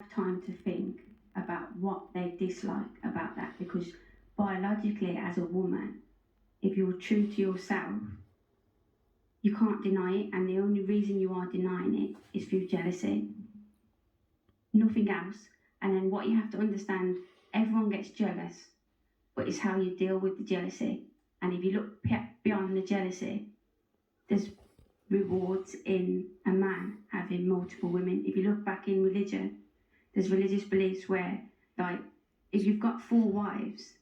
Time to think about what they dislike about that, because biologically, as a woman, if you're true to yourself, you can't deny it, and the only reason you are denying it is through jealousy, nothing else. And then what you have to understand, everyone gets jealous, but it's how you deal with the jealousy. And if you look beyond the jealousy, there's rewards in a man having multiple women. If you look back in religion, there's religious beliefs where, like, if you've got 4 wives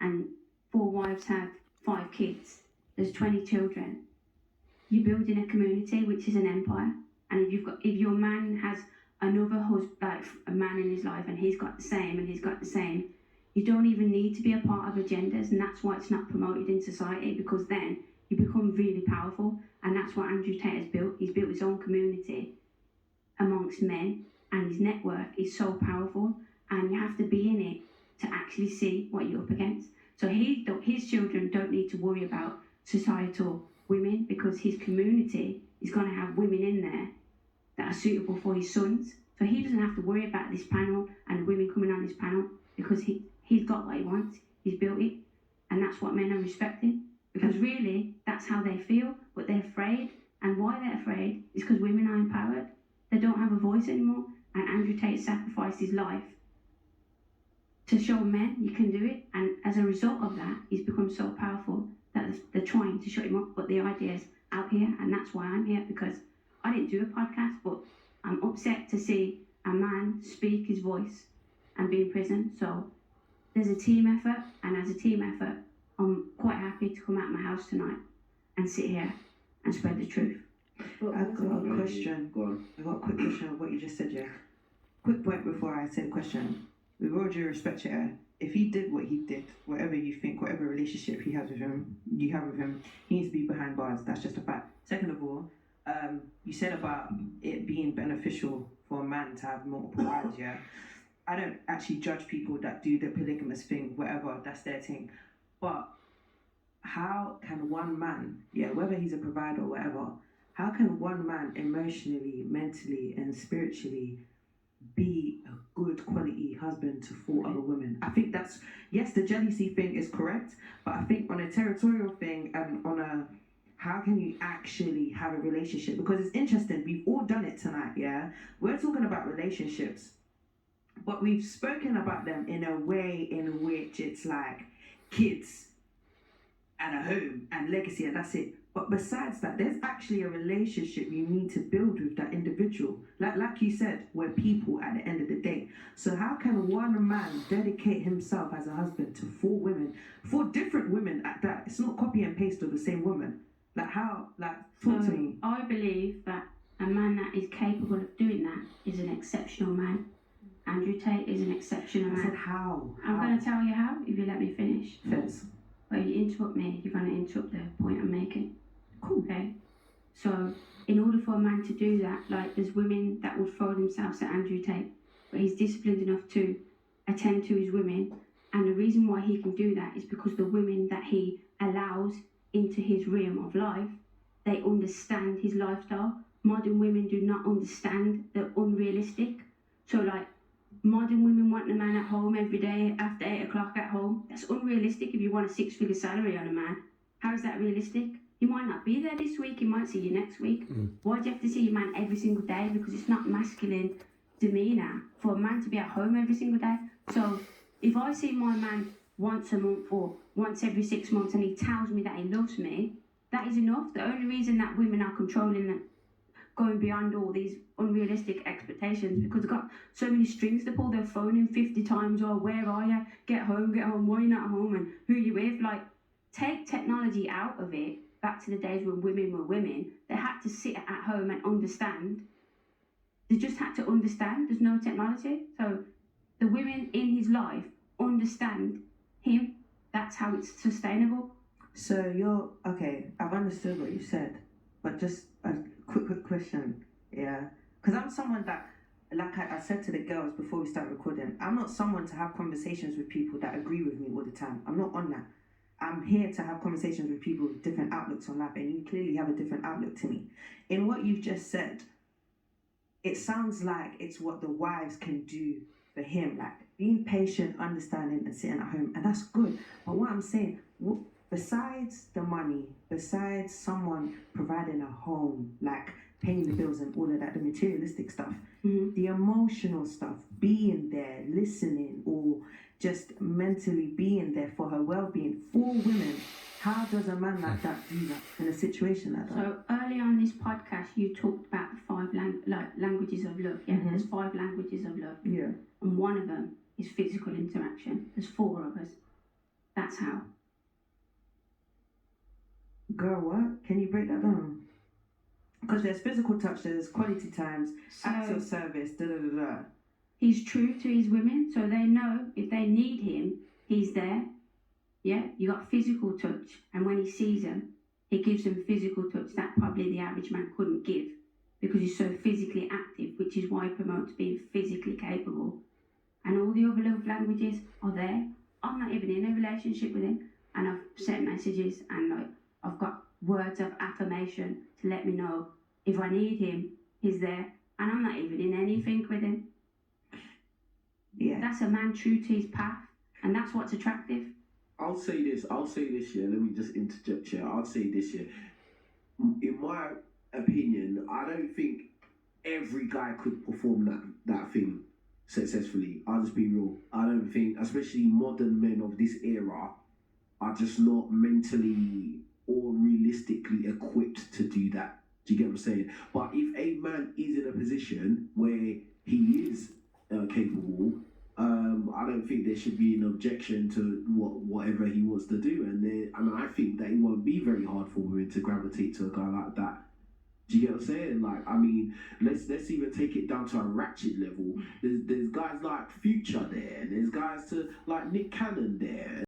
and 4 wives have 5 kids, there's 20 children. You're building a community, which is an empire. And if your man has another husband, like a man in his life, and he's got the same, and he's got the same, you don't even need to be a part of agendas, and that's why it's not promoted in society, because then you become really powerful. And that's what Andrew Tate has built. He's built his own community amongst men, and his network is so powerful, and you have to be in it to actually see what you're up against. So his children don't need to worry about societal women, because his community is going to have women in there that are suitable for his sons. So he doesn't have to worry about this panel and the women coming on this panel, because he's got what he wants. He's built it, and that's what men are respecting, because really that's how they feel. But they're afraid, and why they're afraid is because women are empowered. They don't have a voice anymore, and Andrew Tate sacrificed his life to show men you can do it, and as a result of that, he's become so powerful that they're trying to shut him up. But the idea's out here, and that's why I'm here, because I didn't do a podcast, but I'm upset to see a man speak his voice and be in prison. So there's a team effort, and as a team effort, I'm quite happy to come out of my house tonight and sit here and spread the truth. I've got a question. I've got a quick question of what you just said, yeah. Quick point before I say the question. With all due respect, yeah, if he did what he did, whatever you think, whatever relationship he has with him, you have with him, he needs to be behind bars. That's just a fact. Second of all, you said about it being beneficial for a man to have multiple wives, yeah. I don't actually judge people that do the polygamous thing, whatever, that's their thing. But how can one man, yeah, whether he's a provider or whatever, how can one man emotionally, mentally, and spiritually be a good quality husband to 4 other women? I think that's, yes, the jealousy thing is correct, but I think on a territorial thing and on a, how can you actually have a relationship? Because it's interesting, we've all done it tonight, yeah? We're talking about relationships, but we've spoken about them in a way in which it's like kids and a home and legacy, and that's it. But besides that, there's actually a relationship you need to build with that individual. Like you said, we're people at the end of the day. So how can one man dedicate himself as a husband to 4 women, 4 different women at that? It's not copy and paste of the same woman. Like how, like, talk to me. I believe that a man that is capable of doing that is an exceptional man. Andrew Tate is an exceptional man. I said how? I'm going to tell you how, if you let me finish. Fizz. But if you interrupt me, you're going to interrupt the point I'm making. Cool. Okay? So, in order for a man to do that, like, there's women that would throw themselves at Andrew Tate, but he's disciplined enough to attend to his women. And the reason why he can do that is because the women that he allows into his realm of life, they understand his lifestyle. Modern women do not understand the unrealistic. So, like, modern women want a man at home every day after 8 o'clock at home. That's unrealistic if you want a 6-figure salary on a man. How is that realistic? You might not be there this week, he might see you next week. Why do you have to see your man every single day? Because it's not masculine demeanour for a man to be at home every single day. So if I see my man once a month or once every 6 months and he tells me that he loves me, that is enough. The only reason that women are controlling and going beyond all these unrealistic expectations, because they've got so many strings to pull. Their phone in 50 times, or where are you? Get home, why are you not home, and who you with? Like, take technology out of it, back to the days when women were women. They had to sit at home and understand. They just had to understand there's no technology. So the women in his life understand him. That's how it's sustainable. So you're, okay, I've understood what you said, but just a quick question, yeah? Because I'm someone that, like I said to the girls before we start recording, I'm not someone to have conversations with people that agree with me all the time. I'm not on that. I'm here to have conversations with people with different outlooks on life, and you clearly have a different outlook to me. In what you've just said, it sounds like it's what the wives can do for him, like being patient, understanding, and sitting at home, and that's good. But what I'm saying, besides the money, besides someone providing a home, like paying the bills and all of that, the materialistic stuff, the emotional stuff, being there, listening, or just mentally being there for her well-being, for women. How does a man like that do that in a situation like that? So early on this podcast, you talked about the five languages of love. Yeah, there's 5 languages of love. Yeah. And one of them is physical interaction. There's 4 of us. That's how. Girl, what? Can you break that down? Because there's physical touch, there's quality times, acts of service, da-da-da-da. He's true to his women, so they know if they need him, he's there. Yeah, you got physical touch, and when he sees them, he gives them physical touch that probably the average man couldn't give because he's so physically active, which is why he promotes being physically capable. And all the other love languages are there. I'm not even in a relationship with him, and I've sent messages and like I've got words of affirmation to let me know if I need him, he's there, and I'm not even in anything with him. Yeah, that's a man true to his path, and that's what's attractive. I'll say this here. Let me just interject here. I'll say this here. In my opinion, I don't think every guy could perform that thing successfully. I'll just be real. I don't think, especially modern men of this era, are just not mentally or realistically equipped to do that. Do you get what I'm saying? But if a man is in a position where he is capable, I don't think there should be an objection to whatever he wants to do, and I think that it won't be very hard for women to gravitate to a guy like that. Do you get what I'm saying? Like, I mean, let's even take it down to a ratchet level. There's guys like Future there, there's guys like Nick Cannon there.